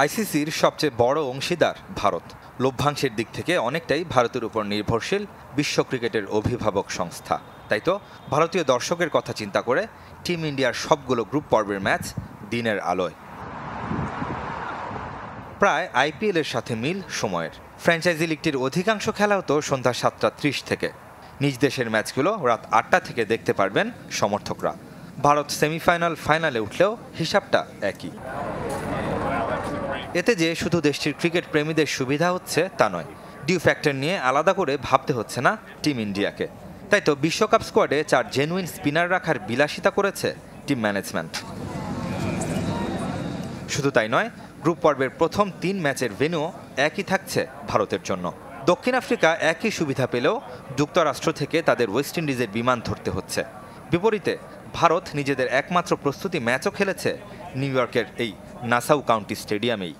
আইসিসির সবচেয়ে বড় অংশীদার ভারত। লভ্যাংশের দিক থেকে অনেকটাই ভারতের উপর নির্ভরশীল বিশ্ব ক্রিকেটের অভিভাবক সংস্থা। তাই তো ভারতীয় দর্শকের কথা চিন্তা করে টিম ইন্ডিয়ার সবগুলো গ্রুপ পর্বের ম্যাচ দিনের আলোয়। প্রায় আইপিএলের সাথে মিল সময়ের। ফ্র্যাঞ্চাইজি লিগটির অধিকাংশ খেলা হতো সন্ধ্যা 7:30 থেকে। নিজ দেশের ম্যাচগুলো রাত 8টা থেকে দেখতে পারবেন সমর্থকরা। ভারত সেমিফাইনাল ফাইনালে উঠলেও হিসাবটা একই। এতে যে শুধু দেশটির ক্রিকেট প্রেমীদের সুবিধা হচ্ছে তা নয়, ডিউ ফ্যাক্টর নিয়ে আলাদা করে ভাবতে হচ্ছে না টিম ইন্ডিয়াকে। তাই তো বিশ্বকাপ স্কোয়াডে 4 জেনুইন স্পিনার রাখার বিলাসিতা করেছে টিম ম্যানেজমেন্ট। শুধু তাই নয়, গ্রুপ পর্বের প্রথম 3 ম্যাচের ভেন্যু একই থাকছে ভারতের জন্য। দক্ষিণ আফ্রিকা একই সুবিধা পেলেও যুক্তরাষ্ট্র থেকে তাদের ওয়েস্ট ইন্ডিজের বিমান ধরতে হচ্ছে। বিপরীতে ভারত নিজেদের একমাত্র প্রস্তুতি ম্যাচও খেলেছে নিউ ইয়র্কের এই নাসাউ কাউন্টি স্টেডিয়ামেই।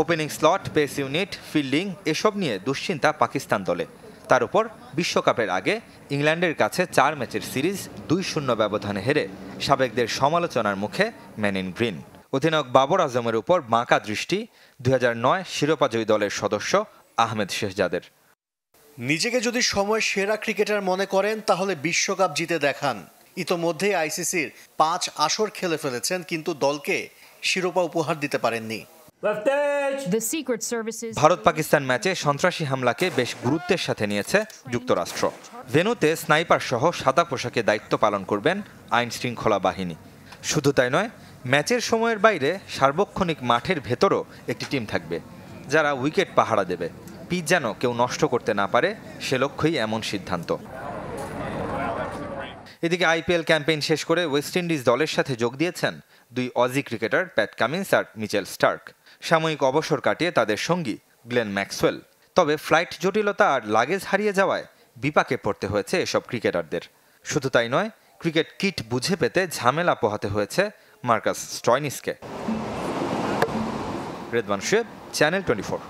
Opening slot, pace unit, fielding এসব নিয়ে দুশ্চিন্তা পাকিস্তান দলে। তার উপর বিশ্বকাপের আগে ইংল্যান্ডের কাছে 4 ম্যাচের সিরিজ 2-0 ব্যবধানে হেরে সাবেকদের সমালোচনার মুখে ম্যান ইন গ্রিন। অধিনায়ক বাবর আজমের উপর বাঁকা দৃষ্টি 2009 শিরোপাজয়ী দলের সদস্য আহমেদ শেহজাদের। নিজেকে যদি সময় সেরা ক্রিকেটার মনে করেন তাহলে বিশ্বকাপ জিতে দেখান। ইতোমধ্যেই আইসিসির 5 আসর খেলে ফেলেছেন, কিন্তু দলকে শিরোপা উপহার দিতে পারেননি। ভারত পাকিস্তান ম্যাচে সন্ত্রাসী হামলাকে বেশ গুরুত্বের সাথে নিয়েছে যুক্তরাষ্ট্র। ভেন্যুতে স্নাইপার সহ সাদা পোশাকে দায়িত্ব পালন করবেন আইন শৃঙ্খলা বাহিনী। শুধু তাই নয়, ম্যাচের সময়ের বাইরে সার্বক্ষণিক মাঠের ভেতরও একটি টিম থাকবে, যারা উইকেট পাহারা দেবে। পিচ যেন কেউ নষ্ট করতে না পারে, সে লক্ষ্যেই এমন সিদ্ধান্ত। এদিকে আইপিএল ক্যাম্পেইন শেষ করে ওয়েস্ট ইন্ডিজ দলের সাথে যোগ দিয়েছেন 2 অজি ক্রিকেটার প্যাট কামিন্স আর মিচেল স্টার্ক। সাময়িক অবসর কাটিয়ে তাদের সঙ্গী গ্লেন ম্যাক্সওয়েল। তবে ফ্লাইট জটিলতা আর লাগেজ হারিয়ে যাওয়ায় বিপাকে পড়তে হয়েছে এসব ক্রিকেটারদের। শুধু তাই নয়, ক্রিকেট কিট বুঝে পেতে ঝামেলা পোহাতে হয়েছে মার্কাস স্টয়নিসকে। রেদওয়ান শুয়েব, চ্যানেল 24।